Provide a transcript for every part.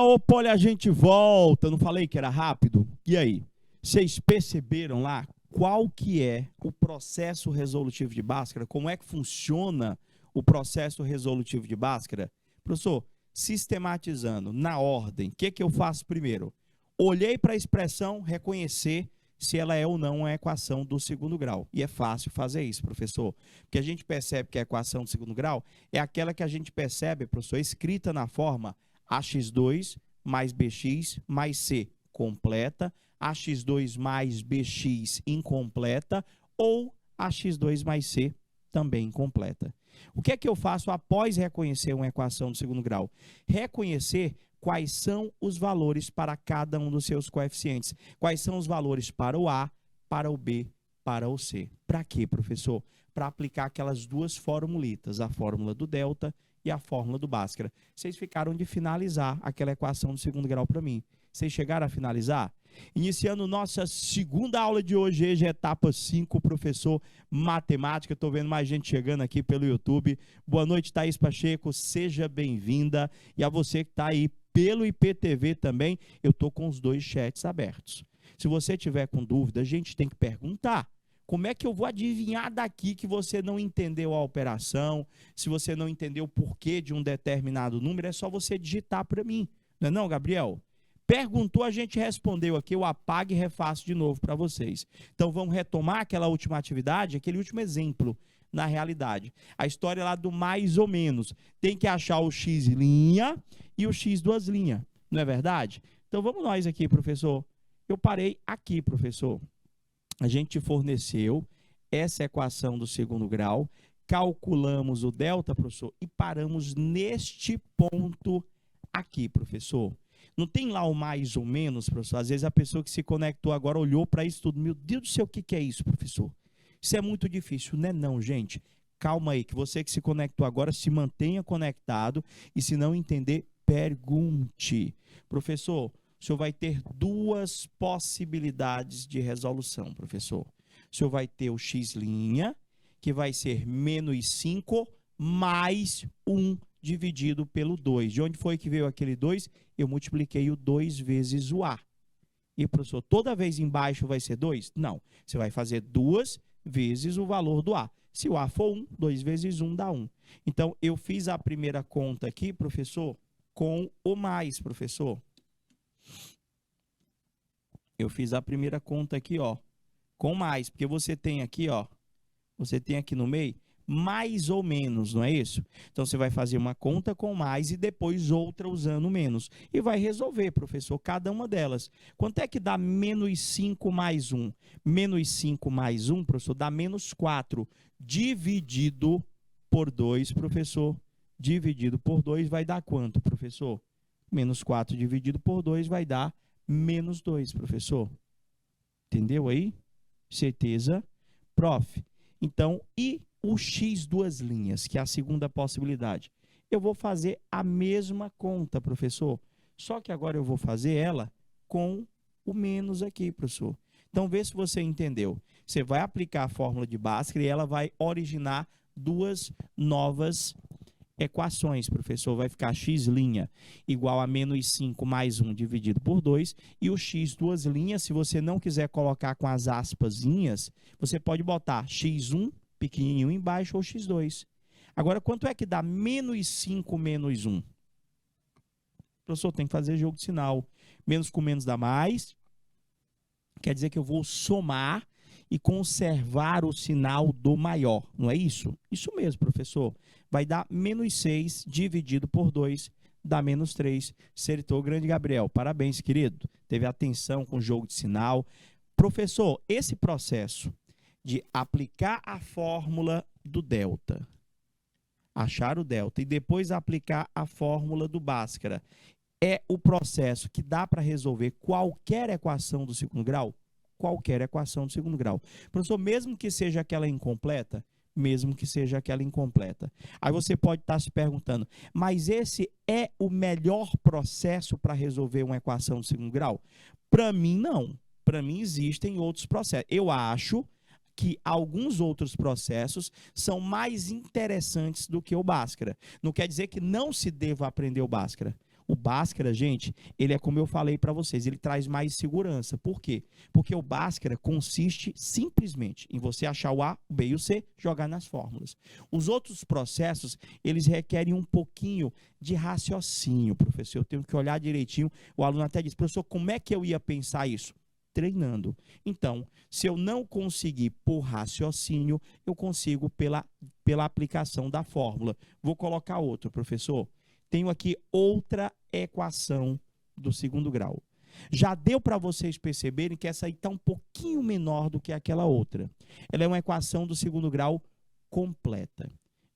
opa, olha, a gente volta. Não falei que era rápido? E aí? Vocês perceberam lá qual que é o processo resolutivo de Bhaskara? Como é que funciona o processo resolutivo de Bhaskara? Professor, sistematizando, na ordem, o que eu faço primeiro? Olhei para a expressão, reconhecer se ela é ou não uma equação do segundo grau. E é fácil fazer isso, professor. Porque a gente percebe que a equação do segundo grau é aquela que a gente percebe, professor, escrita na forma ax2 mais bx mais c completa, ax2 mais bx incompleta ou ax2 mais c também incompleta. O que é que eu faço após reconhecer uma equação do segundo grau? Reconhecer quais são os valores para cada um dos seus coeficientes. Quais são os valores para o A, para o B, para o C. Para quê, professor? Para aplicar aquelas duas formulitas, a fórmula do delta e a fórmula do Bhaskara. Vocês ficaram de finalizar aquela equação do segundo grau para mim. Vocês chegaram a finalizar? Iniciando nossa segunda aula de hoje, etapa 5, professor matemática. Estou vendo mais gente chegando aqui pelo YouTube. Boa noite, Thaís Pacheco, seja bem-vinda. E a você que está aí pelo IPTV também, eu estou com os dois chats abertos. Se você tiver com dúvida, a gente tem que perguntar. Como é que eu vou adivinhar daqui que você não entendeu a operação? Se você não entendeu o porquê de um determinado número, é só você digitar para mim. Não é não, Gabriel? Perguntou, a gente respondeu aqui, eu apago e refaço de novo para vocês. Então vamos retomar aquela última atividade, aquele último exemplo na realidade. A história lá do mais ou menos. Tem que achar o x' e o x duas linhas, não é verdade? Então vamos nós aqui, professor. Eu parei aqui, professor. A gente forneceu essa equação do segundo grau, calculamos o delta, professor, e paramos neste ponto aqui, professor. Não tem lá o mais ou menos, professor? Às vezes a pessoa que se conectou agora olhou para isso tudo. Meu Deus do céu, o que é isso, professor? Isso é muito difícil, não é não, gente. Calma aí, que você que se conectou agora se mantenha conectado e se não entender, pergunte. Professor, o senhor vai ter duas possibilidades de resolução, professor. O senhor vai ter o x', que vai ser menos 5 mais 1 dividido pelo 2. De onde foi que veio aquele 2? Eu multipliquei o 2 vezes o A. E, professor, toda vez embaixo vai ser 2? Não. Você vai fazer 2 vezes o valor do A. Se o A for 1, 2 vezes 1 dá 1. Então, eu fiz a primeira conta aqui, professor, com o mais, professor. Eu fiz a primeira conta aqui, ó, com mais, porque você tem aqui, ó, você tem aqui no meio, mais ou menos, não é isso? Então, você vai fazer uma conta com mais e depois outra usando menos. E vai resolver, professor, cada uma delas. Quanto é que dá menos 5 mais 1? Menos 5 mais 1, professor, dá menos 4. Dividido por 2, professor. Dividido por 2 vai dar quanto, professor? Menos 4 dividido por 2 vai dar menos 2, professor. Entendeu aí? Certeza? Prof. Então, e o x duas linhas, que é a segunda possibilidade? Eu vou fazer a mesma conta, professor. Só que agora eu vou fazer ela com o menos aqui, professor. Então, vê se você entendeu. Você vai aplicar a fórmula de Bhaskara e ela vai originar duas novas equações, professor. Vai ficar x' igual a menos 5 mais 1 dividido por 2. E o x duas linhas, se você não quiser colocar com as aspasinhas, você pode botar x1 pequenininho embaixo ou x2. Agora, quanto é que dá menos 5 menos 1? Professor, tem que fazer jogo de sinal. Menos com menos dá mais. Quer dizer que eu vou somar e conservar o sinal do maior, não é isso? Isso mesmo, professor. Vai dar menos 6 dividido por 2, dá menos 3. Acertou, grande Gabriel. Parabéns, querido. Teve atenção com o jogo de sinal. Professor, esse processo de aplicar a fórmula do delta, achar o delta e depois aplicar a fórmula do Bhaskara, é o processo que dá para resolver qualquer equação do segundo grau? Qualquer equação do segundo grau. Professor, mesmo que seja aquela incompleta, mesmo que seja aquela incompleta. Aí você pode estar se perguntando, mas esse é o melhor processo para resolver uma equação do segundo grau? Para mim, não. Para mim, existem outros processos. Eu acho que alguns outros processos são mais interessantes do que o Bhaskara. Não quer dizer que não se deva aprender o Bhaskara. O Bhaskara, gente, ele é como eu falei para vocês, ele traz mais segurança. Por quê? Porque o Bhaskara consiste simplesmente em você achar o A, o B e o C, jogar nas fórmulas. Os outros processos, eles requerem um pouquinho de raciocínio, professor. Eu tenho que olhar direitinho. O aluno até diz, professor, como é que eu ia pensar isso? Treinando. Então, se eu não conseguir por raciocínio, eu consigo pela aplicação da fórmula. Vou colocar outro, professor. Tenho aqui outra equação do segundo grau. Já deu para vocês perceberem que essa aí está um pouquinho menor do que aquela outra. Ela é uma equação do segundo grau completa.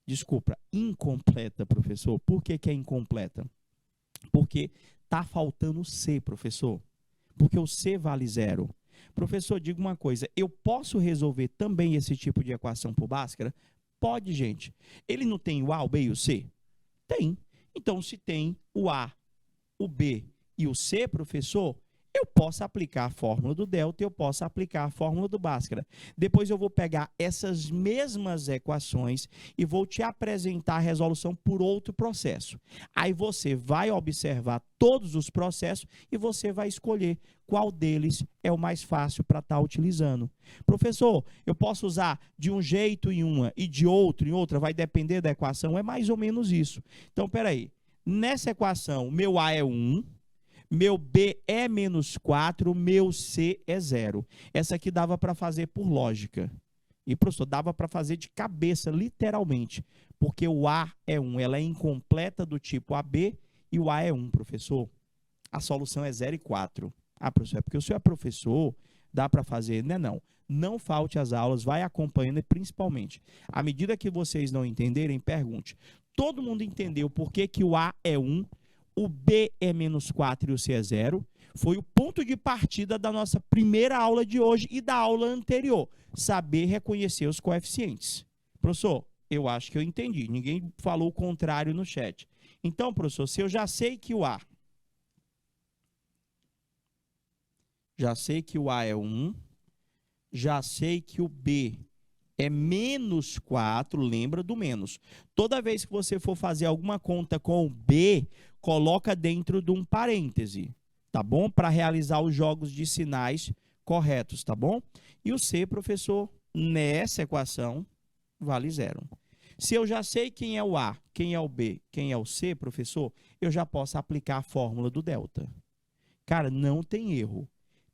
Desculpa, incompleta, professor. Por que é incompleta? Porque está faltando C, professor. Porque o C vale 0. Professor, diga uma coisa, eu posso resolver também esse tipo de equação por Bhaskara? Pode, gente. Ele não tem o A, o B e o C? Tem. Então, se tem o A, o B e o C, professor, eu posso aplicar a fórmula do delta e eu posso aplicar a fórmula do Bhaskara. Depois eu vou pegar essas mesmas equações e vou te apresentar a resolução por outro processo. Aí você vai observar todos os processos e você vai escolher qual deles é o mais fácil para estar utilizando. Professor, eu posso usar de um jeito em uma e de outro em outra, vai depender da equação? É mais ou menos isso. Então, peraí. Nessa equação, meu A é 1. Meu B é menos 4, meu C é 0. Essa aqui dava para fazer por lógica. E, professor, dava para fazer de cabeça, literalmente. Porque o A é 1, ela é incompleta do tipo AB e o A é 1, professor. A solução é 0 e 4. Ah, professor, é porque o senhor é professor, dá para fazer. Não. Não falte às aulas, vai acompanhando e, principalmente, à medida que vocês não entenderem, pergunte. Todo mundo entendeu por que o A é 1, o B é menos 4 e o C é 0. Foi o ponto de partida da nossa primeira aula de hoje e da aula anterior. Saber reconhecer os coeficientes. Professor, eu acho que eu entendi. Ninguém falou o contrário no chat. Então, professor, se eu já sei que o A... Já sei que o A é 1. Já sei que o B é menos 4, lembra do menos. Toda vez que você for fazer alguma conta com o B, coloca dentro de um parêntese, tá bom? Para realizar os jogos de sinais corretos, tá bom? E o C, professor, nessa equação, vale 0. Se eu já sei quem é o A, quem é o B, quem é o C, professor, eu já posso aplicar a fórmula do delta. Cara, não tem erro.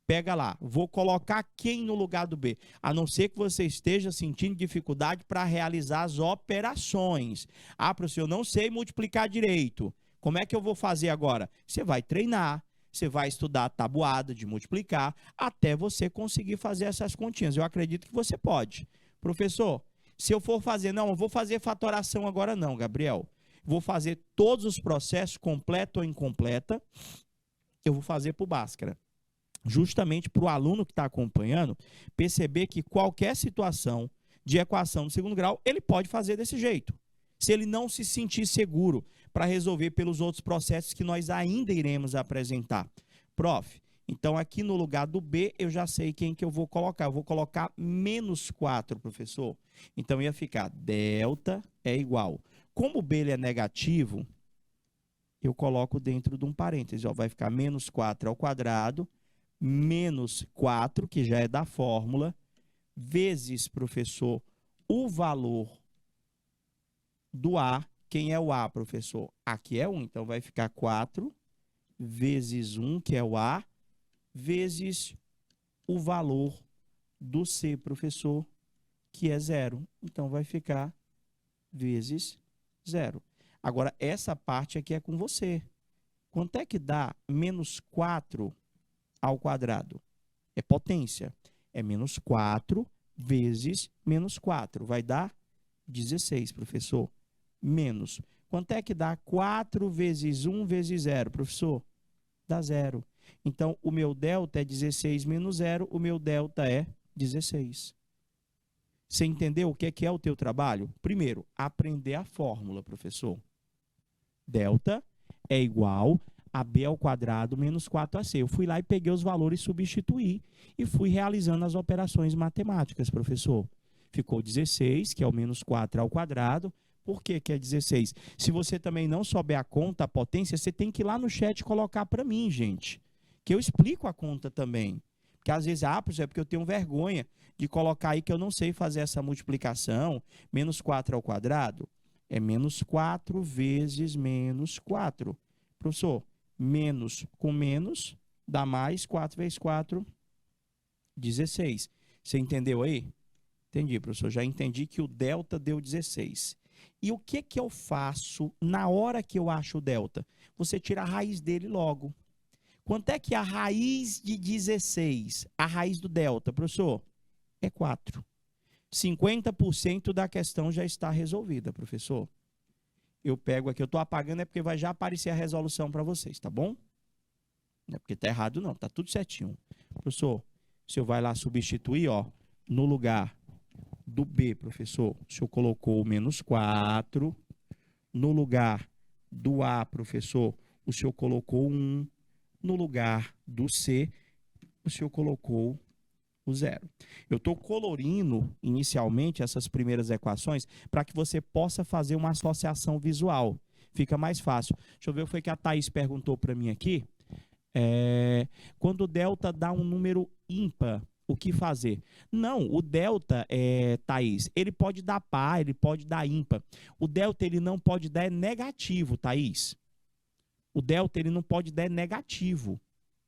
Pega lá, vou colocar quem no lugar do B? A não ser que você esteja sentindo dificuldade para realizar as operações. Ah, professor, eu não sei multiplicar direito. Como é que eu vou fazer agora? Você vai treinar, você vai estudar a tabuada de multiplicar, até você conseguir fazer essas continhas. Eu acredito que você pode. Professor, se eu for fazer, não, eu vou fazer fatoração agora não, Gabriel. Vou fazer todos os processos, completa ou incompleta, eu vou fazer por Bhaskara. Justamente para o aluno que está acompanhando perceber que qualquer situação de equação do segundo grau, ele pode fazer desse jeito. Se ele não se sentir seguro para resolver pelos outros processos que nós ainda iremos apresentar. Prof, então aqui no lugar do B, eu já sei quem que eu vou colocar. Eu vou colocar menos 4, professor. Então ia ficar delta é igual. Como o B ele é negativo, eu coloco dentro de um parêntese. Ó, vai ficar menos 4 ao quadrado, menos 4, que já é da fórmula, vezes, professor, o valor do A. Quem é o A, professor? Aqui é 1, então vai ficar 4 vezes 1, que é o A, vezes o valor do C, professor, que é 0. Então vai ficar vezes 0. Agora, essa parte aqui é com você. Quanto é que dá menos 4 ao quadrado? É potência. É menos 4 vezes menos 4. Vai dar 16, professor. Menos. Quanto é que dá 4 vezes 1 vezes 0, professor? Dá 0. Então, o meu delta é 16 menos 0. O meu delta é 16. Você entendeu o que é o teu trabalho? Primeiro, aprender a fórmula, professor. Delta é igual a B ao quadrado menos 4AC. Eu fui lá e peguei os valores, substituí e fui realizando as operações matemáticas, professor. Ficou 16, que é o menos 4 ao quadrado, Por que que é 16? Se você também não souber a conta, a potência, você tem que ir lá no chat colocar para mim, gente. Que eu explico a conta também. Porque às vezes, professor, é porque eu tenho vergonha de colocar aí que eu não sei fazer essa multiplicação. Menos 4 ao quadrado é menos 4 vezes menos 4. Professor, menos com menos dá mais 4 vezes 4, 16. Você entendeu aí? Entendi, professor. Já entendi que o delta deu 16. E o que que eu faço na hora que eu acho o delta? Você tira a raiz dele logo. Quanto é que a raiz de 16, a raiz do delta, professor? É 4. 50% da questão já está resolvida, professor. Eu pego aqui, eu estou apagando, é porque vai já aparecer a resolução para vocês, tá bom? Não é porque está errado, não. Está tudo certinho. Professor, o senhor vai lá substituir, ó, no lugar do B, professor, o senhor colocou o menos 4. No lugar do A, professor, o senhor colocou 1. No lugar do C, o senhor colocou o 0. Eu estou colorindo inicialmente essas primeiras equações para que você possa fazer uma associação visual. Fica mais fácil. Deixa eu ver o que foi que a Thaís perguntou para mim aqui. Quando o delta dá um número ímpar, o que fazer? Não, o delta, Thaís, ele pode dar par, ele pode dar ímpar. O delta ele não pode dar negativo, Thaís. O delta ele não pode dar negativo,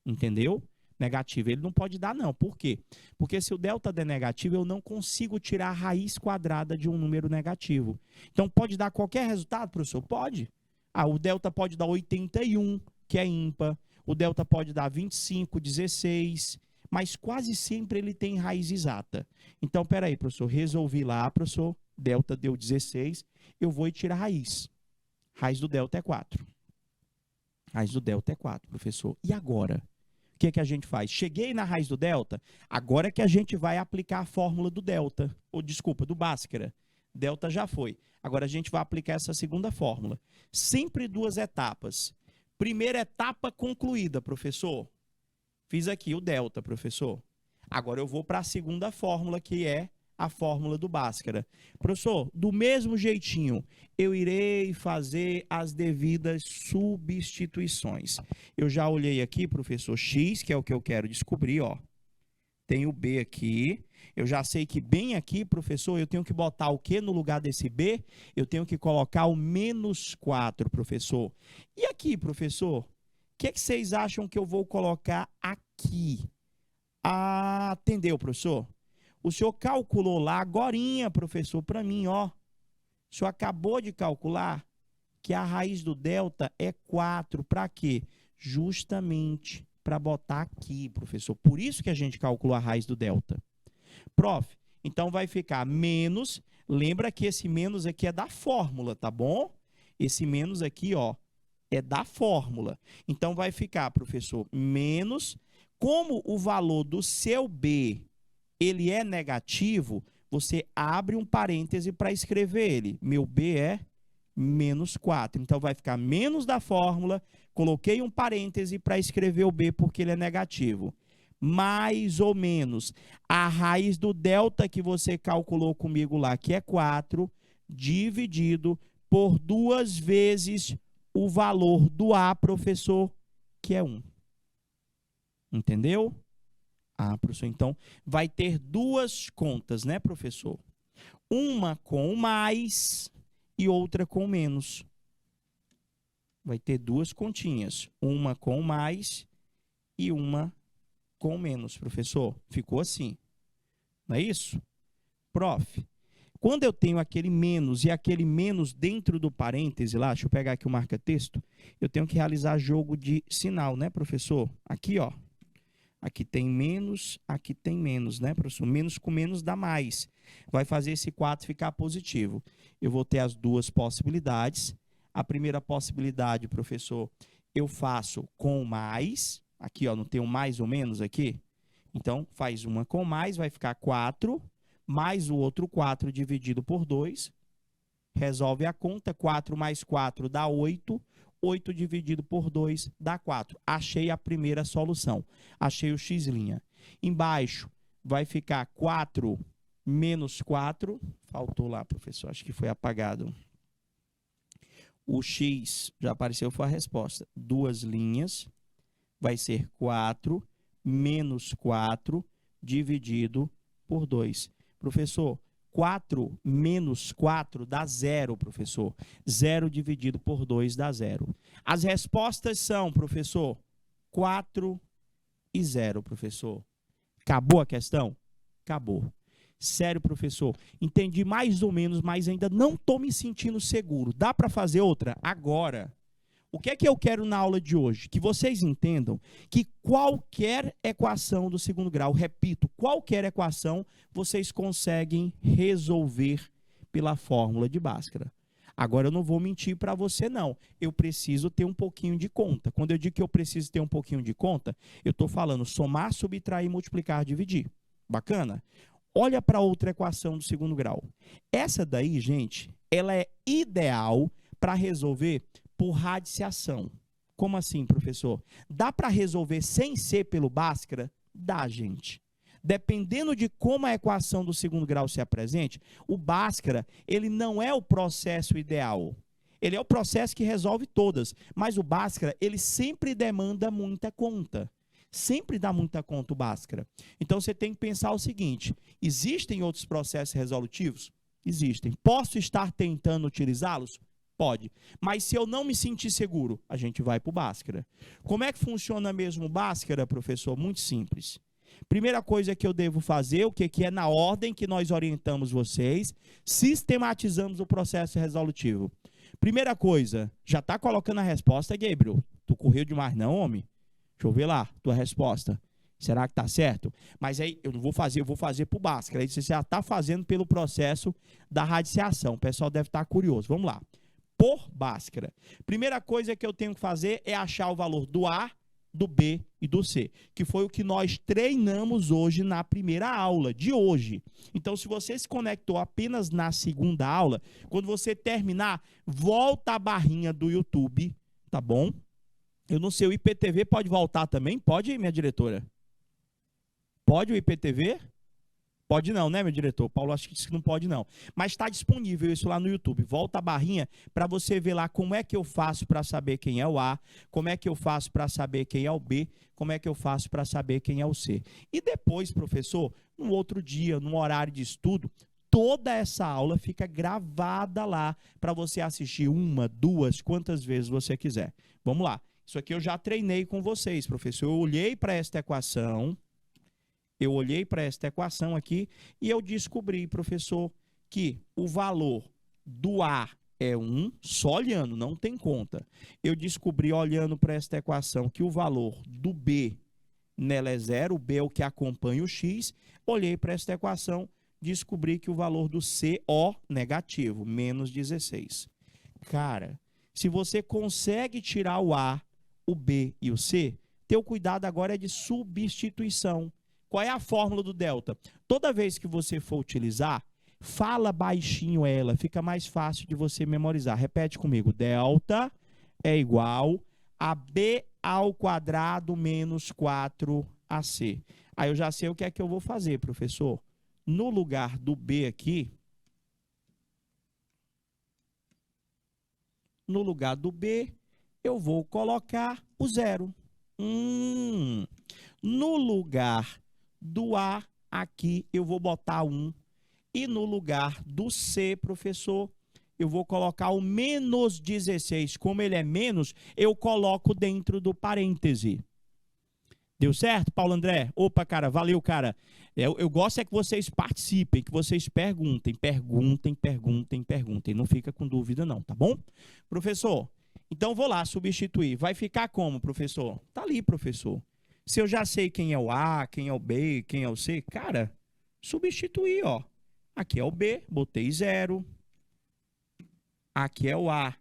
entendeu? Negativo, ele não pode dar não. Por quê? Porque se o delta der negativo, eu não consigo tirar a raiz quadrada de um número negativo. Então, pode dar qualquer resultado, professor? Pode. O delta pode dar 81, que é ímpar. O delta pode dar 25, 16, mas quase sempre ele tem raiz exata. Então, peraí, professor, resolvi lá, professor, delta deu 16, eu vou tirar a raiz. Raiz do delta é 4. Raiz do delta é 4, professor. E agora? O que é que a gente faz? Cheguei na raiz do delta, agora é que a gente vai aplicar a fórmula do delta, ou desculpa, do Bhaskara. Delta já foi. Agora a gente vai aplicar essa segunda fórmula. Sempre duas etapas. Primeira etapa concluída, professor. Fiz aqui o delta, professor. Agora eu vou para a segunda fórmula, que é a fórmula do Bhaskara. Professor, do mesmo jeitinho, eu irei fazer as devidas substituições. Eu já olhei aqui, professor, x, que é o que eu quero descobrir, ó. Tem o b aqui. Eu já sei que bem aqui, professor, eu tenho que botar o que no lugar desse b? Eu tenho que colocar o menos 4, professor. E aqui, professor, o que vocês acham que eu vou colocar aqui? Entendeu, professor? O senhor calculou lá agorinha, professor, para mim, ó. O senhor acabou de calcular que a raiz do delta é 4. Para quê? Justamente para botar aqui, professor. Por isso que a gente calculou a raiz do delta. Prof, então vai ficar menos. Lembra que esse menos aqui é da fórmula, tá bom? Esse menos aqui, ó, é da fórmula. Então vai ficar, professor, menos. Como o valor do seu B ele é negativo, você abre um parêntese para escrever ele. Meu B é menos 4. Então, vai ficar menos da fórmula. Coloquei um parêntese para escrever o B porque ele é negativo. Mais ou menos a raiz do delta que você calculou comigo lá, que é 4, dividido por 2 vezes o valor do A, professor, que é 1. Entendeu? Professor, então vai ter duas contas, né, professor? Uma com mais e outra com menos. Vai ter duas continhas, uma com mais e uma com menos, professor. Ficou assim, não é isso? Prof, quando eu tenho aquele menos e aquele menos dentro do parêntese lá, deixa eu pegar aqui o marca-texto, eu tenho que realizar jogo de sinal, né, professor? Aqui, ó. Aqui tem menos, né, professor? Menos com menos dá mais. Vai fazer esse 4 ficar positivo. Eu vou ter as duas possibilidades. A primeira possibilidade, professor, eu faço com mais. Aqui, ó, não tem um mais ou menos aqui? Então, faz uma com mais, vai ficar 4, mais o outro 4 dividido por 2. Resolve a conta, 4 mais 4 dá 8. 8 dividido por 2 dá 4. Achei a primeira solução. Achei o x'. Embaixo vai ficar 4 menos 4. Faltou lá, professor. Acho que foi apagado. O x, já apareceu, foi a resposta. 2 linhas, vai ser 4 menos 4 dividido por 2. Professor, 4 menos 4 dá 0, professor. 0 dividido por 2 dá 0. As respostas são, professor, 4 e 0, professor. Acabou a questão? Acabou. Sério, professor, entendi mais ou menos, mas ainda não estou me sentindo seguro. Dá para fazer outra? Agora. O que é que eu quero na aula de hoje? Que vocês entendam que qualquer equação do segundo grau, repito, qualquer equação, vocês conseguem resolver pela fórmula de Bhaskara. Agora, eu não vou mentir para você, não. Eu preciso ter um pouquinho de conta. Quando eu digo que eu preciso ter um pouquinho de conta, eu estou falando somar, subtrair, multiplicar, dividir. Bacana? Olha para outra equação do segundo grau. Essa daí, gente, ela é ideal para resolver por radiciação. Como assim, professor? Dá para resolver sem ser pelo Bhaskara? Dá, gente. Dependendo de como a equação do segundo grau se apresente, o Bhaskara, ele não é o processo ideal. Ele é o processo que resolve todas. Mas o Bhaskara, ele sempre demanda muita conta. Sempre dá muita conta o Bhaskara. Então, você tem que pensar o seguinte: existem outros processos resolutivos? Existem. Posso estar tentando utilizá-los? Pode. Mas se eu não me sentir seguro, a gente vai para o Bhaskara. Como é que funciona mesmo o Bhaskara, professor? Muito simples. Primeira coisa que eu devo fazer, o que é na ordem que nós orientamos vocês, sistematizamos o processo resolutivo. Primeira coisa, já está colocando a resposta, Gabriel? Tu correu demais não, homem? Deixa eu ver lá, tua resposta. Será que está certo? Mas aí eu não vou fazer, eu vou fazer para o Bhaskara. Aí você já está fazendo pelo processo da radiciação. O pessoal deve estar curioso. Vamos lá. Por Bhaskara. Primeira coisa que eu tenho que fazer é achar o valor do A, do B e do C, que foi o que nós treinamos hoje na primeira aula de hoje. Então, se você se conectou apenas na segunda aula, quando você terminar, volta a barrinha do YouTube, tá bom? Eu não sei, o IPTV pode voltar também? Pode, minha diretora? Pode o IPTV? Pode não, né, meu diretor? Paulo acho que disse que não pode não. Mas está disponível isso lá no YouTube. Volta a barrinha para você ver lá como é que eu faço para saber quem é o A, como é que eu faço para saber quem é o B, como é que eu faço para saber quem é o C. E depois, professor, num outro dia, num horário de estudo, toda essa aula fica gravada lá para você assistir uma, duas, quantas vezes você quiser. Vamos lá. Isso aqui eu já treinei com vocês, professor. Eu olhei para esta equação... Eu olhei para esta equação aqui e eu descobri, professor, que o valor do A é 1, só olhando, não tem conta. Eu descobri, olhando para esta equação, que o valor do B nela é 0, o B é o que acompanha o X. Olhei para esta equação, descobri que o valor do C, O, negativo, menos 16. Cara, se você consegue tirar o A, o B e o C, teu cuidado agora é de substituição. Qual é a fórmula do delta? Toda vez que você for utilizar, fala baixinho ela, fica mais fácil de você memorizar. Repete comigo, delta é igual a B ao quadrado menos 4AC. Aí eu já sei o que é que eu vou fazer, professor. No lugar do B aqui, no lugar do B, eu vou colocar o 0. No lugar do A, aqui, eu vou botar 1. E no lugar do C, professor, eu vou colocar o menos 16. Como ele é menos, eu coloco dentro do parêntese. Deu certo, Paulo André? Opa, cara, valeu, cara. Eu gosto é que vocês participem, que vocês perguntem. Não fica com dúvida não, tá bom? Professor, então vou lá substituir. Vai ficar como, professor? Tá ali, professor. Se eu já sei quem é o A, quem é o B, quem é o C, cara, substituir, ó. Aqui é o B, botei 0. Aqui é o A,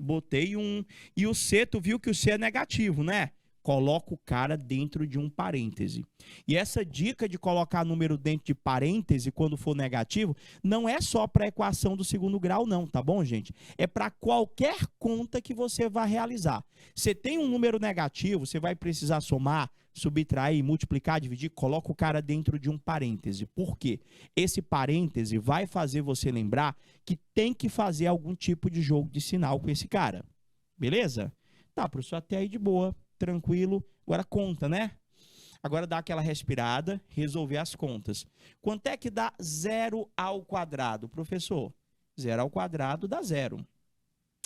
botei 1. E o C, tu viu que o C é negativo, né? Coloca o cara dentro de um parêntese. E essa dica de colocar número dentro de parêntese quando for negativo, não é só para a equação do segundo grau não, tá bom, gente? É para qualquer conta que você vai realizar. Você tem um número negativo, você vai precisar somar, subtrair, multiplicar, dividir, coloca o cara dentro de um parêntese. Por quê? Esse parêntese vai fazer você lembrar que tem que fazer algum tipo de jogo de sinal com esse cara. Beleza? Tá, professor, até aí de boa, tranquilo. Agora conta, né? Agora dá aquela respirada, resolver as contas. Quanto é que dá 0 ao quadrado, professor? 0 ao quadrado dá 0.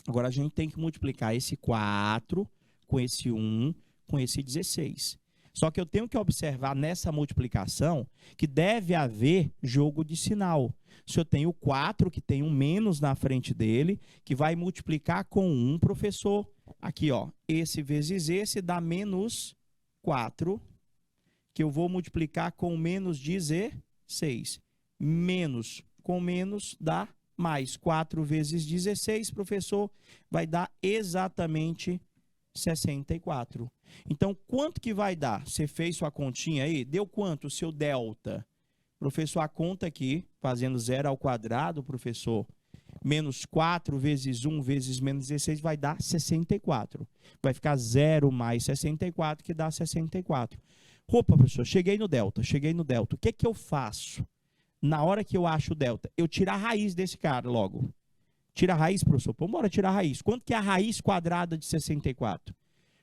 Agora a gente tem que multiplicar esse 4 com esse 1 com esse 16. Só que eu tenho que observar nessa multiplicação que deve haver jogo de sinal. Se eu tenho 4, que tem um menos na frente dele, que vai multiplicar com 1, professor, aqui, ó, esse vezes esse dá menos 4, que eu vou multiplicar com menos 16. Menos com menos dá mais. 4 vezes 16, professor, vai dar exatamente 64. Então, quanto que vai dar? Você fez sua continha aí? Deu quanto o seu delta? Professor, a conta aqui, fazendo 0 ao quadrado, professor, menos 4 vezes 1 vezes menos 16 vai dar 64. Vai ficar 0 mais 64, que dá 64. Opa, professor, cheguei no delta. O que que eu faço? Na hora que eu acho o delta, eu tiro a raiz desse cara logo. Tira a raiz, professor. Vamos embora tirar a raiz. Quanto que é a raiz quadrada de 64?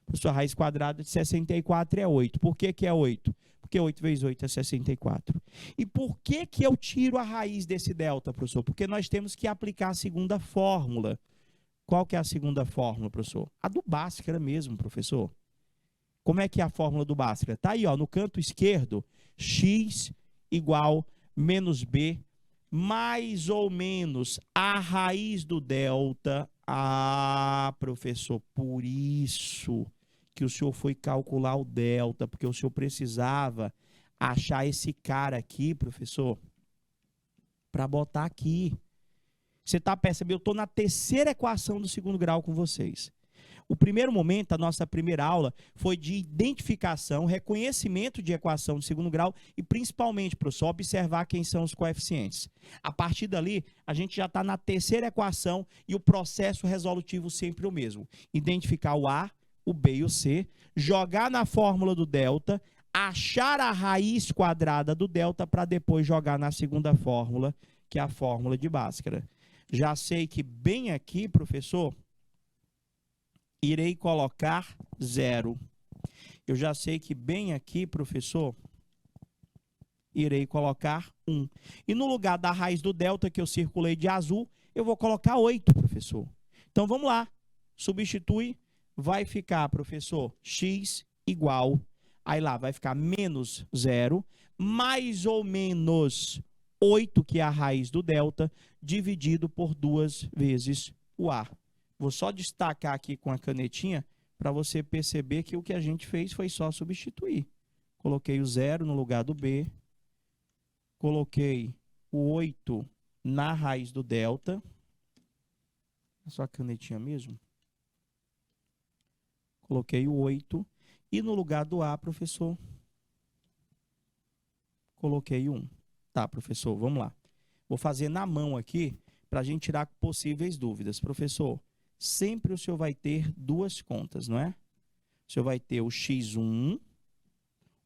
Professor, a raiz quadrada de 64 é 8. Por que que é 8? Porque 8 vezes 8 é 64. E por que que eu tiro a raiz desse delta, professor? Porque nós temos que aplicar a segunda fórmula. Qual que é a segunda fórmula, professor? A do Bhaskara mesmo, professor. Como é que é a fórmula do Bhaskara? Está aí, ó, no canto esquerdo, x igual menos b, mais ou menos a raiz do delta. Ah, professor, por isso que o senhor foi calcular o delta, porque o senhor precisava achar esse cara aqui, professor, para botar aqui. Você está percebendo? Eu estou na terceira equação do segundo grau com vocês. O primeiro momento, a nossa primeira aula, foi de identificação, reconhecimento de equação de segundo grau e, principalmente, professor, observar quem são os coeficientes. A partir dali, a gente já está na terceira equação e o processo resolutivo sempre o mesmo. Identificar o A, o B e o C, jogar na fórmula do delta, achar a raiz quadrada do delta para depois jogar na segunda fórmula, que é a fórmula de Bhaskara. Já sei que bem aqui, professor, irei colocar 0. Eu já sei que bem aqui, professor, irei colocar 1. E no lugar da raiz do delta, que eu circulei de azul, eu vou colocar 8, professor. Então, vamos lá. Substitui. Vai ficar, professor, x igual, aí lá vai ficar menos 0, mais ou menos 8, que é a raiz do delta, dividido por 2 vezes o A. Vou só destacar aqui com a canetinha para você perceber que o que a gente fez foi só substituir. Coloquei o 0 no lugar do B, coloquei o 8 na raiz do delta. É só a canetinha mesmo. Coloquei o 8 e no lugar do A, professor, coloquei o 1. Tá, professor, vamos lá. Vou fazer na mão aqui para a gente tirar possíveis dúvidas. Professor, sempre o senhor vai ter duas contas, não é? O senhor vai ter o x1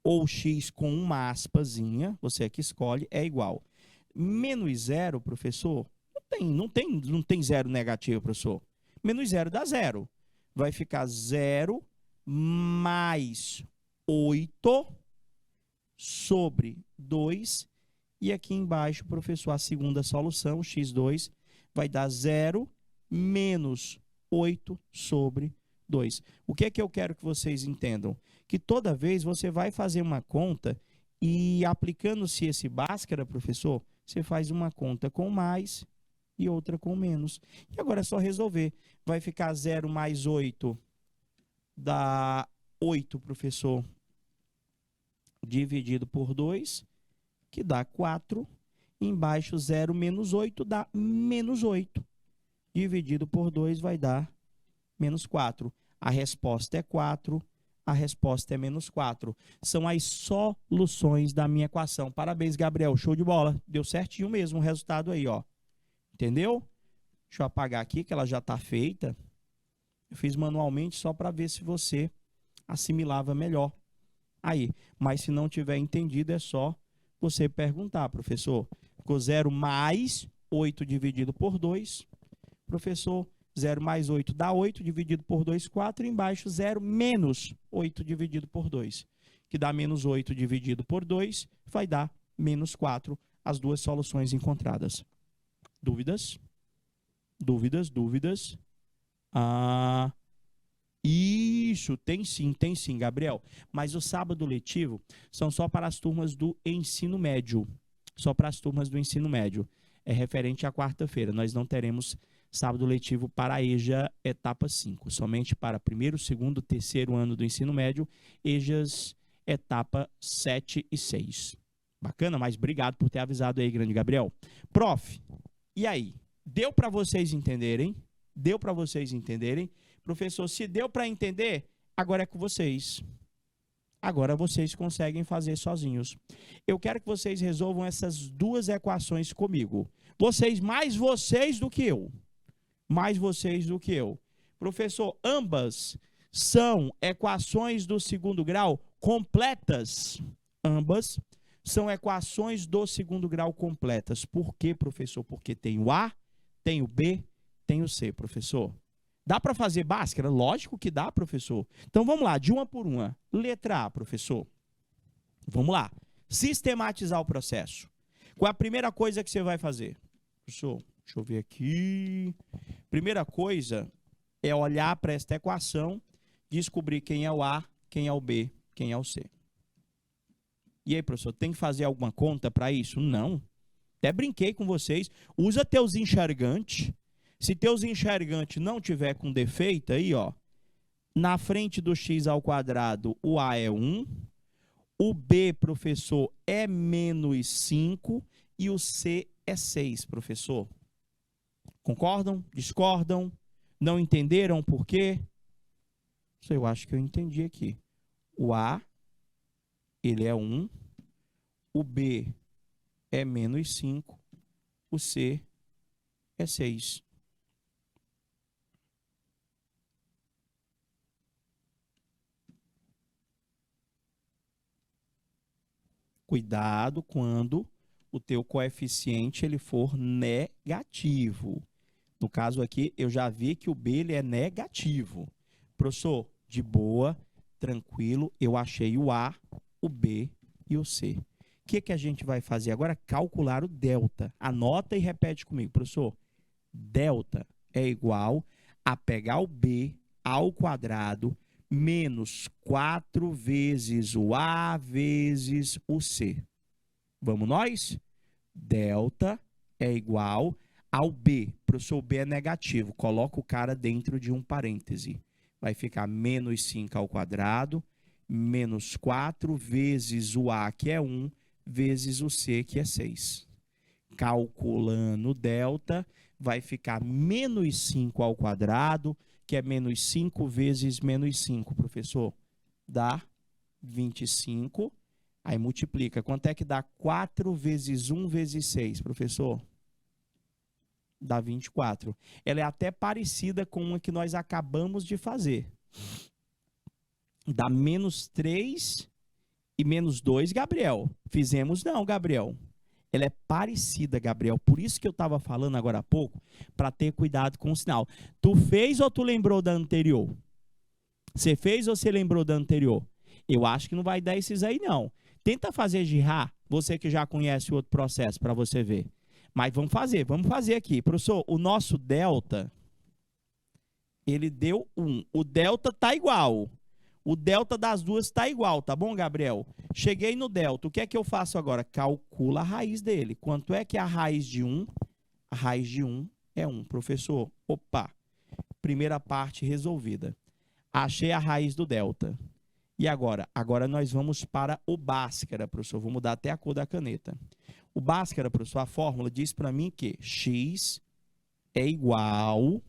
ou x com uma aspazinha, você aqui escolhe, é igual. Menos 0, professor, não tem 0 negativo, professor. Menos 0 dá 0. Vai ficar 0 mais 8 sobre 2. E aqui embaixo, professor, a segunda solução, x2, vai dar 0 menos 8 sobre 2. O que é que eu quero que vocês entendam? Que toda vez você vai fazer uma conta e aplicando-se esse Bhaskara, professor, você faz uma conta com mais e outra com menos. E agora é só resolver. Vai ficar 0 mais 8 dá 8, professor, dividido por 2, que dá 4. Embaixo, 0 menos 8 dá menos 8. Dividido por 2 vai dar menos 4. A resposta é 4. A resposta é menos 4. São as soluções da minha equação. Parabéns, Gabriel. Show de bola. Deu certinho mesmo o resultado aí, ó. Entendeu? Deixa eu apagar aqui, que ela já está feita. Eu fiz manualmente só para ver se você assimilava melhor. Aí, mas se não tiver entendido, é só você perguntar, professor. Ficou 0 mais 8 dividido por 2. Professor, 0 mais 8 dá 8, dividido por 2, 4. E embaixo, 0 menos 8 dividido por 2. Que dá menos 8 dividido por 2, vai dar menos 4. As duas soluções encontradas. Dúvidas? Dúvidas? Isso, tem sim, Gabriel. Mas o sábado letivo são só para as turmas do ensino médio. Só para as turmas do ensino médio. É referente à quarta-feira. Nós não teremos sábado letivo para a EJA etapa 5. Somente para primeiro, segundo, terceiro ano do ensino médio, EJAs etapa 7 e 6. Bacana, mas obrigado por ter avisado aí, grande Gabriel. Prof, e aí? Deu para vocês entenderem? Deu para vocês entenderem? Professor, se deu para entender, agora é com vocês. Agora vocês conseguem fazer sozinhos. Eu quero que vocês resolvam essas duas equações comigo. Mais vocês do que eu. Mais vocês do que eu. Professor, ambas são equações do segundo grau completas. Ambas são equações do segundo grau completas. Por quê, professor? Porque tem o A, tem o B, tem o C, professor. Dá para fazer Bhaskara? Lógico que dá, professor. Então, vamos lá, de uma por uma. Letra A, professor. Vamos lá. Sistematizar o processo. Qual é a primeira coisa que você vai fazer? Professor, deixa eu ver aqui. Primeira coisa é olhar para esta equação, descobrir quem é o A, quem é o B, quem é o C. E aí, professor, tem que fazer alguma conta para isso? Não. Até brinquei com vocês. Usa teus enxergantes. Se teus enxergantes não tiver com defeito, aí, ó, na frente do x ao quadrado, o A é 1, o B, professor, é menos 5 e o C é 6, professor. Concordam? Discordam? Não entenderam por quê? Eu acho que eu entendi aqui. O A, ele é 1, o B é menos 5, o C é 6. Cuidado quando o teu coeficiente ele for negativo. No caso aqui, eu já vi que o B ele é negativo. Professor, de boa, tranquilo, eu achei o A, o B e o C. O que a gente vai fazer agora? Calcular o delta. Anota e repete comigo, professor. Delta é igual a pegar o B ao quadrado menos 4 vezes o A vezes o C. Vamos nós? Delta é igual ao B. Professor, o B é negativo. Coloca o cara dentro de um parêntese. Vai ficar menos 5 ao quadrado, menos 4 vezes o A, que é 1, vezes o C, que é 6. Calculando delta, vai ficar menos 5 ao quadrado, que é menos 5 vezes menos 5, professor. Dá 25. Aí multiplica. Quanto é que dá 4 vezes 1 vezes 6, professor? Dá 24. Ela é até parecida com uma que nós acabamos de fazer. Dá menos 3 e menos 2, Gabriel. Fizemos não, Gabriel. Ela é parecida, Gabriel. Por isso que eu estava falando agora há pouco, para ter cuidado com o sinal. Tu fez ou tu lembrou da anterior? Você fez ou você lembrou da anterior? Eu acho que não vai dar esses aí, não. Tenta fazer girar, você que já conhece o outro processo, para você ver. Mas vamos fazer aqui. Professor, o nosso delta, ele deu 1. O delta está igual. O delta das duas está igual, tá bom, Gabriel? Cheguei no delta. O que é que eu faço agora? Calcula a raiz dele. Quanto é que é a raiz de 1? A raiz de 1 é 1. Professor, opa. Primeira parte resolvida. Achei a raiz do delta. E agora? Agora nós vamos para o Bhaskara, professor. Vou mudar até a cor da caneta. O Bhaskara, professor, a fórmula diz para mim que x é igual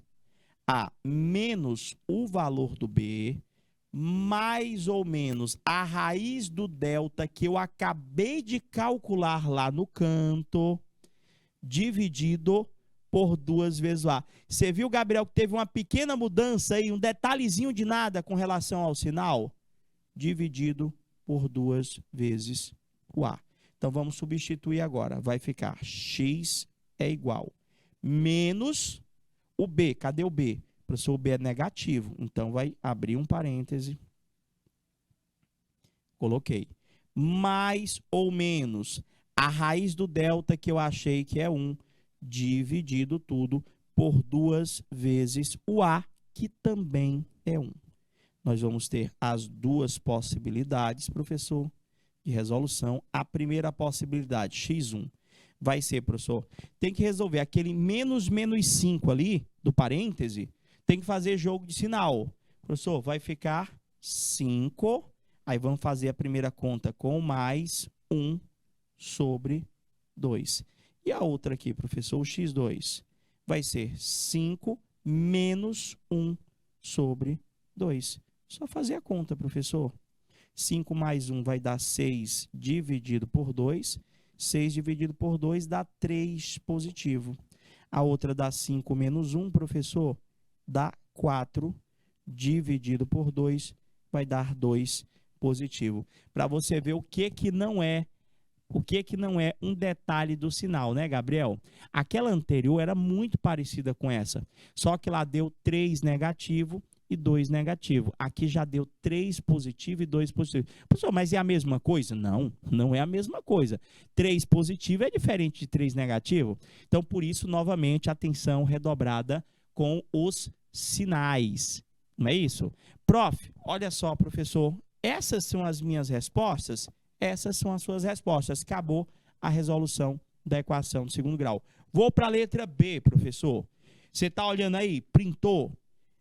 a menos o valor do B mais ou menos a raiz do delta que eu acabei de calcular lá no canto, dividido por 2 vezes o A. Você viu, Gabriel, que teve uma pequena mudança aí, um detalhezinho de nada com relação ao sinal? Dividido por 2 vezes o A. Então, vamos substituir agora. Vai ficar x é igual menos o B. Cadê o B? Professor, o B é negativo. Então, vai abrir um parêntese. Coloquei. Mais ou menos a raiz do delta que eu achei que é 1, dividido tudo por 2 vezes o A, que também é 1. Nós vamos ter as duas possibilidades, professor, de resolução. A primeira possibilidade, x1, vai ser, professor, tem que resolver aquele menos 5 ali, do parêntese, tem que fazer jogo de sinal. Professor, vai ficar 5, aí vamos fazer a primeira conta com mais 1 sobre 2. E a outra aqui, professor, o x2, vai ser 5 menos 1 sobre 2. Só fazer a conta, professor. 5 mais 1 vai dar 6 dividido por 2. 6 dividido por 2 dá 3 positivo. A outra dá 5 menos 1, professor, dá 4 dividido por 2, vai dar 2 positivo. Para você ver o que não é um detalhe do sinal, né, Gabriel? Aquela anterior era muito parecida com essa, só que lá deu 3 negativo e 2 negativo. Aqui já deu 3 positivo e 2 positivo. Professor, mas é a mesma coisa? Não, não é a mesma coisa. 3 positivo é diferente de 3 negativo. Então, por isso, novamente, atenção redobrada com os sinais. Não é isso? Prof, olha só, professor, essas são as minhas respostas, essas são as suas respostas. Acabou a resolução da equação do segundo grau. Vou para a letra B, professor. Você está olhando aí? Printou?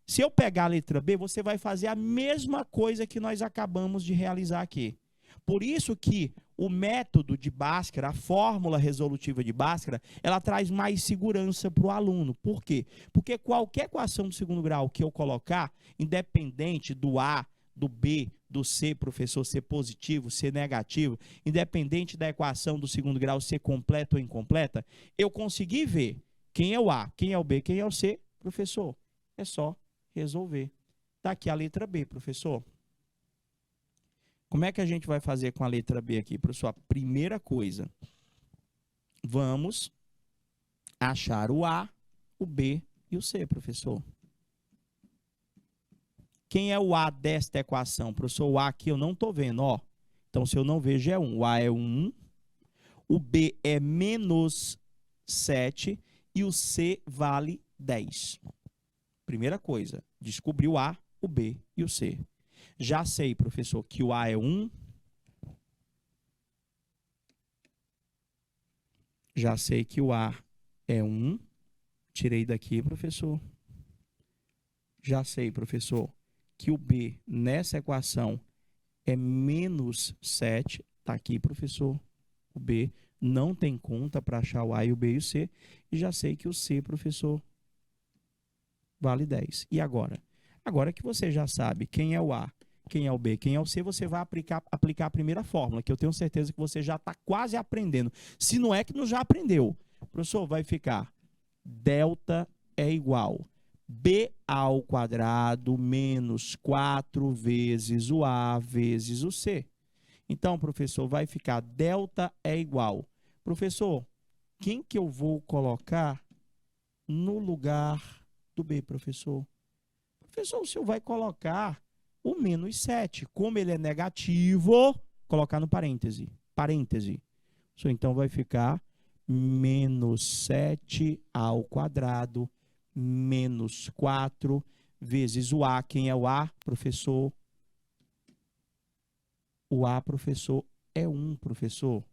Se eu pegar a letra B, você vai fazer a mesma coisa que nós acabamos de realizar aqui. Por isso que o método de Bhaskara, a fórmula resolutiva de Bhaskara, ela traz mais segurança para o aluno. Por quê? Porque qualquer equação do segundo grau que eu colocar, independente do A, do B, do C, professor, ser positivo, ser negativo, independente da equação do segundo grau ser completa ou incompleta, eu consegui ver quem é o A, quem é o B, quem é o C, professor. É só resolver. Está aqui a letra B, professor. Como é que a gente vai fazer com a letra B aqui, professor? A primeira coisa, vamos achar o A, o B e o C, professor. Quem é o A desta equação? Professor, o A aqui eu não estou vendo, ó. Então, se eu não vejo, é 1. O A é 1, o B é menos 7 e o C vale 10. Primeira coisa, descobri o A, o B e o C. Já sei, professor, que o A é 1. Já sei que o A é 1. Tirei daqui, professor. Já sei, professor, que o B nessa equação é menos 7. Está aqui, professor. O B não tem conta para achar o A e o B e o C. E já sei que o C, professor, vale 10. E agora? Agora que você já sabe quem é o A, quem é o B, quem é o C, você vai aplicar a primeira fórmula, que eu tenho certeza que você já está quase aprendendo. Se não é que não já aprendeu. Professor, vai ficar delta é igual B ao quadrado menos 4 vezes o A vezes o C. Então, professor, vai ficar delta é igual. Professor, quem que eu vou colocar no lugar do B, professor? Professor, o senhor vai colocar o menos 7. Como ele é negativo, colocar no parêntese. Parêntese. Professor, então vai ficar menos 7 ao quadrado menos 4 vezes o A. Quem é o A, professor? O A, professor, é 1, professor.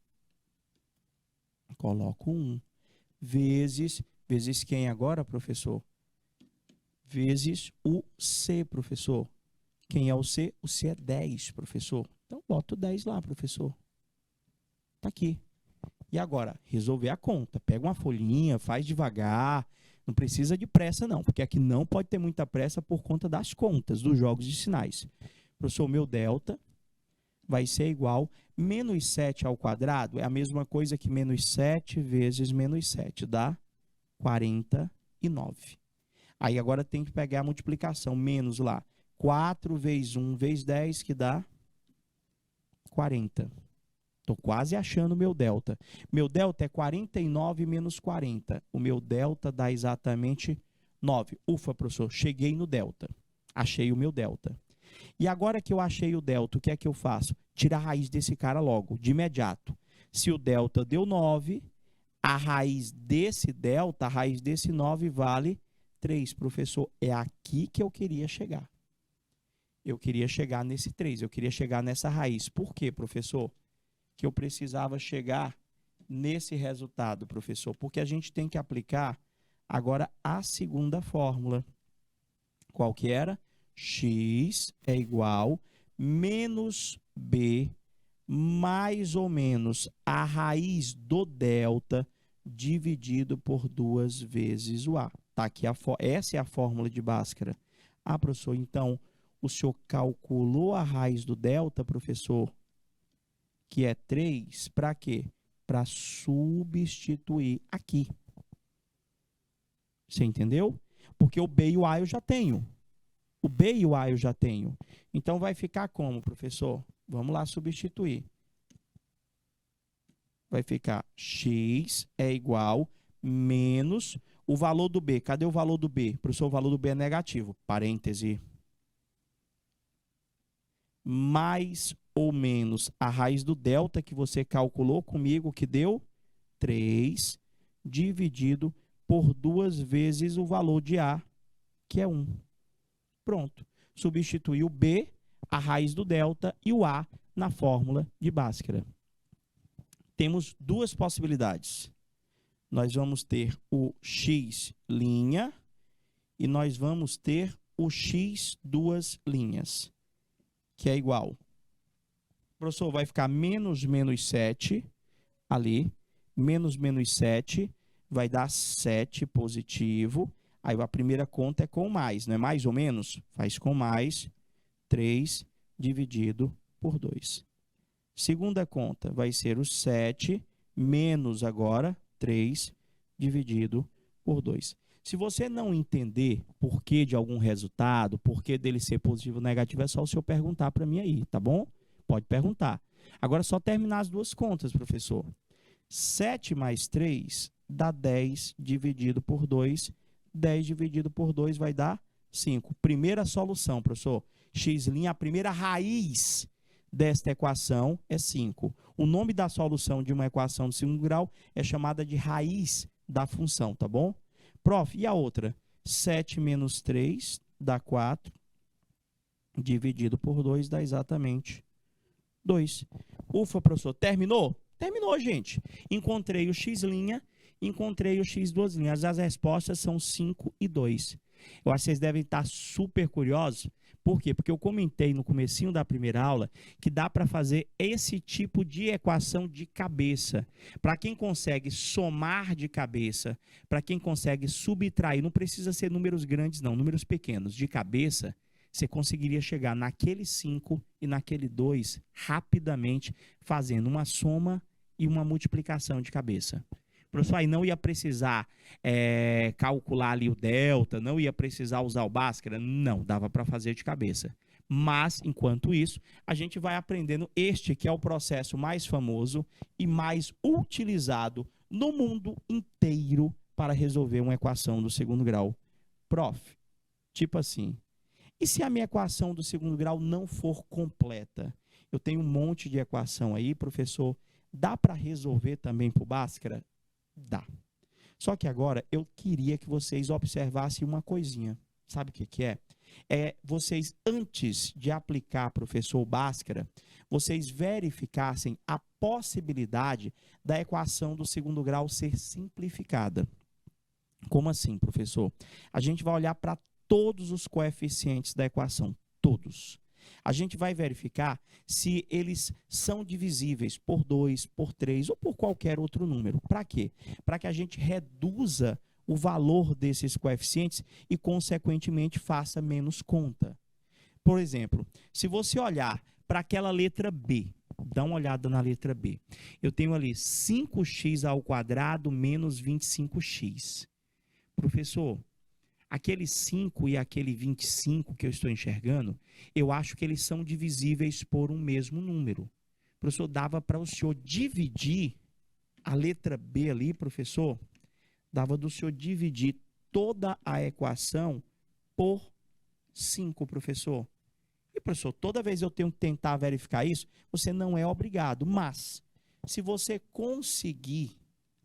Coloco 1. Vezes quem agora, professor? Vezes o C, professor. Quem é o C? O C é 10, professor. Então, boto 10 lá, professor. Está aqui. E agora, resolver a conta. Pega uma folhinha, faz devagar. Não precisa de pressa, não, porque aqui não pode ter muita pressa por conta das contas, dos jogos de sinais. Professor, meu delta vai ser igual menos 7 ao quadrado, é a mesma coisa que menos 7 vezes menos 7, dá 49. Aí agora tem que pegar a multiplicação, menos lá, 4 vezes 1 vezes 10, que dá 40. Estou quase achando o meu delta. Meu delta é 49 menos 40. O meu delta dá exatamente 9. Ufa, professor, cheguei no delta. Achei o meu delta. E agora que eu achei o delta, o que é que eu faço? Tira a raiz desse cara logo, de imediato. Se o delta deu 9, a raiz desse delta, a raiz desse 9 vale 3. Professor, é aqui que eu queria chegar. Eu queria chegar nesse 3, eu queria chegar nessa raiz. Por quê, professor? Que eu precisava chegar nesse resultado, professor? Porque a gente tem que aplicar agora a segunda fórmula. Qual que era? X é igual menos B mais ou menos a raiz do delta dividido por 2 vezes o A. Tá aqui essa é a fórmula de Bhaskara. Ah, professor, então o senhor calculou a raiz do delta, professor, que é 3, para quê? Para substituir aqui. Você entendeu? Porque o B e o A eu já tenho. O B e o A eu já tenho. Então vai ficar como, professor? Vamos lá substituir. Vai ficar x é igual menos o valor do B. Cadê o valor do B? Professor, o valor do B é negativo. Parêntese. Mais ou menos a raiz do delta que você calculou comigo, que deu 3, dividido por 2 vezes o valor de A, que é 1. Pronto. Substitui o B, a raiz do delta, e o A na fórmula de Bhaskara. Temos duas possibilidades. Nós vamos ter o x' e nós vamos ter o x duas linhas, que é igual. Professor, vai ficar menos 7 ali, menos 7 vai dar 7 positivo. Aí a primeira conta é com mais, não é mais ou menos? Faz com mais, 3 dividido por 2. Segunda conta vai ser o 7 menos agora 3 dividido por 2. Se você não entender porquê de algum resultado, porquê dele ser positivo ou negativo, é só o senhor perguntar para mim aí, tá bom? Pode perguntar. Agora é só terminar as duas contas, professor. 7 mais 3 dá 10 dividido por 2. 10 dividido por 2 vai dar 5. Primeira solução, professor. X', a primeira raiz desta equação é 5. O nome da solução de uma equação de segundo grau é chamada de raiz da função, tá bom? Prof, e a outra? 7 menos 3 dá 4, dividido por 2 dá exatamente 2. Ufa, professor, terminou? Terminou, gente. Encontrei o x', encontrei o x duas linhas. As respostas são 5 e 2. Eu acho que vocês devem estar super curiosos. Por quê? Porque eu comentei no comecinho da primeira aula que dá para fazer esse tipo de equação de cabeça. Para quem consegue somar de cabeça, para quem consegue subtrair, não precisa ser números grandes não, números pequenos. De cabeça, você conseguiria chegar naquele 5 e naquele 2 rapidamente, fazendo uma soma e uma multiplicação de cabeça. Professor, aí não ia precisar calcular ali o delta, não ia precisar usar o Bhaskara? Não, dava para fazer de cabeça. Mas, enquanto isso, a gente vai aprendendo este que é o processo mais famoso e mais utilizado no mundo inteiro para resolver uma equação do segundo grau. Prof, tipo assim, e se a minha equação do segundo grau não for completa? Eu tenho um monte de equação aí, professor, dá para resolver também para o Bhaskara? Dá. Só que agora eu queria que vocês observassem uma coisinha. Sabe o que que é? É vocês, antes de aplicar, professor Bhaskara, vocês verificassem a possibilidade da equação do segundo grau ser simplificada. Como assim, professor? A gente vai olhar para todos os coeficientes da equação, todos. A gente vai verificar se eles são divisíveis por 2, por 3 ou por qualquer outro número. Para quê? Para que a gente reduza o valor desses coeficientes e, consequentemente, faça menos conta. por exemplo, se você olhar para aquela letra B, dá uma olhada na letra B. Eu tenho ali 5x ao quadrado menos 25x. Professor, aquele 5 e aquele 25 que eu estou enxergando, eu acho que eles são divisíveis por um mesmo número. Professor, dava para o senhor dividir a letra B ali, professor? Dava do senhor dividir toda a equação por 5, professor. E, professor, toda vez eu tenho que tentar verificar isso, você não é obrigado. Mas, se você conseguir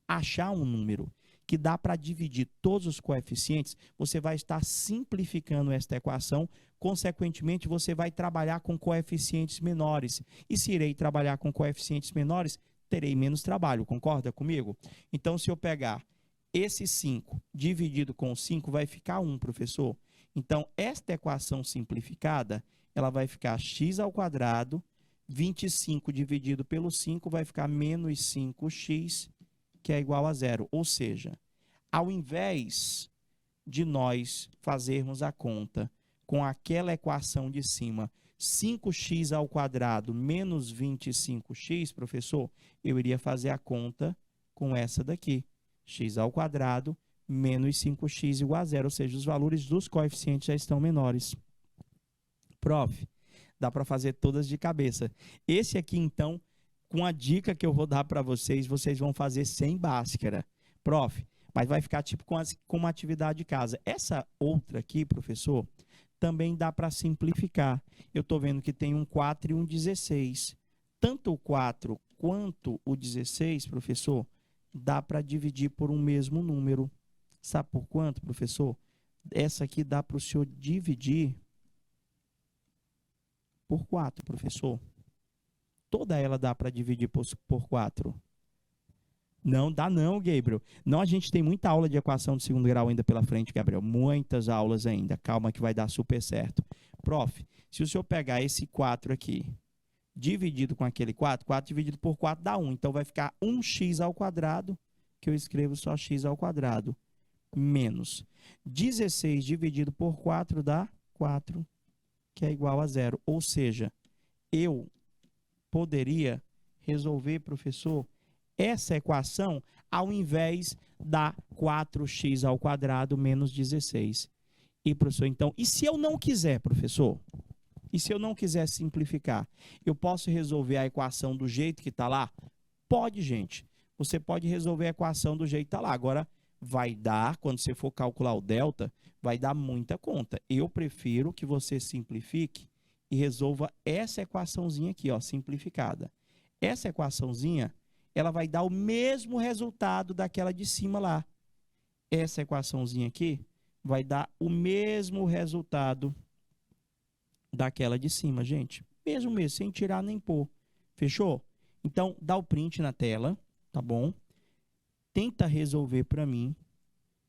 achar um número que dá para dividir todos os coeficientes, você vai estar simplificando esta equação. Consequentemente, você vai trabalhar com coeficientes menores. E se irei trabalhar com coeficientes menores, terei menos trabalho. Concorda comigo? Então, se eu pegar esse 5 dividido com 5, vai ficar 1, professor. Então, esta equação simplificada, ela vai ficar x ao quadrado, 25 dividido pelo 5 vai ficar menos 5x, que é igual a 0. Ou seja, ao invés de nós fazermos a conta com aquela equação de cima, 5x ao quadrado menos 25x, professor, eu iria fazer a conta com essa daqui, x ao quadrado menos 5x igual a 0, ou seja, os valores dos coeficientes já estão menores. Prof, dá para fazer todas de cabeça. Esse aqui, então, com a dica que eu vou dar para vocês, vocês vão fazer sem Bhaskara. Prof, mas vai ficar tipo com uma atividade de casa. Essa outra aqui, professor, também dá para simplificar. Eu estou vendo que tem um 4 e um 16. Tanto o 4 quanto o 16, professor, dá para dividir por um mesmo número. Sabe por quanto, professor? Essa aqui dá para o senhor dividir por 4, professor. Toda ela dá para dividir por 4. Não dá não, Gabriel. Não, a gente tem muita aula de equação de segundo grau ainda pela frente, Gabriel. Muitas aulas ainda. Calma que vai dar super certo. Prof, se o senhor pegar esse 4 aqui, dividido com aquele 4, 4 dividido por 4 dá 1. Então, vai ficar 1x ao quadrado, que eu escrevo só x ao quadrado, menos 16 dividido por 4 dá 4, que é igual a 0. Ou seja, eu poderia resolver, professor, essa equação ao invés da 4x ao quadrado menos 16. E, professor, então, e se eu não quiser, professor? E se eu não quiser simplificar? Eu posso resolver a equação do jeito que está lá? Pode, gente. Você pode resolver a equação do jeito que está lá. Agora, vai dar, quando você for calcular o delta, vai dar muita conta. Eu prefiro que você simplifique e resolva essa equaçãozinha aqui, ó, simplificada. Essa equaçãozinha, ela vai dar o mesmo resultado daquela de cima lá. Essa equaçãozinha aqui vai dar o mesmo resultado daquela de cima, gente. Mesmo, sem tirar nem pôr. Fechou? Então, dá o print na tela, tá bom? Tenta resolver para mim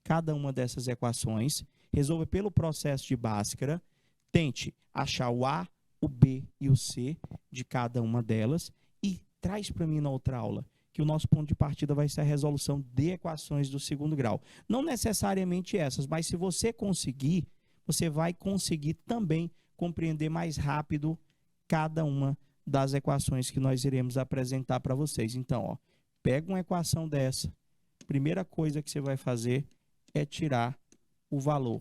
cada uma dessas equações. Resolva pelo processo de Bhaskara. Tente achar o A, o B e o C de cada uma delas e traz para mim na outra aula, que o nosso ponto de partida vai ser a resolução de equações do segundo grau. Não necessariamente essas, mas se você conseguir, você vai conseguir também compreender mais rápido cada uma das equações que nós iremos apresentar para vocês. Então, ó, pega uma equação dessa, primeira coisa que você vai fazer é tirar o valor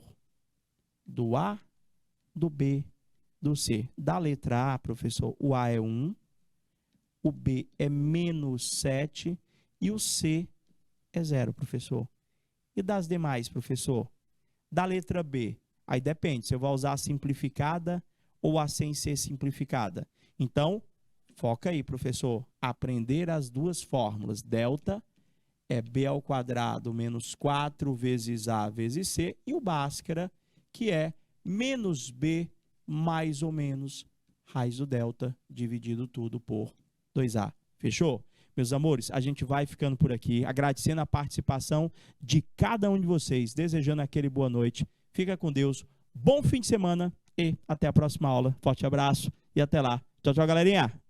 do A, do B, do C. Da letra A, professor, o A é 1, o B é menos 7 e o C é 0, professor. E das demais, professor? Da letra B, aí depende, você vai usar a simplificada ou a sem ser simplificada. Então, foca aí, professor, aprender as duas fórmulas. Delta é B ao quadrado menos 4 vezes A vezes C, e o Bhaskara, que é menos B mais ou menos raiz do delta dividido tudo por 2A. Fechou? Meus amores, a gente vai ficando por aqui, agradecendo a participação de cada um de vocês, desejando aquele boa noite. Fica com Deus, bom fim de semana e até a próxima aula. Forte abraço e até lá. Tchau, tchau, galerinha!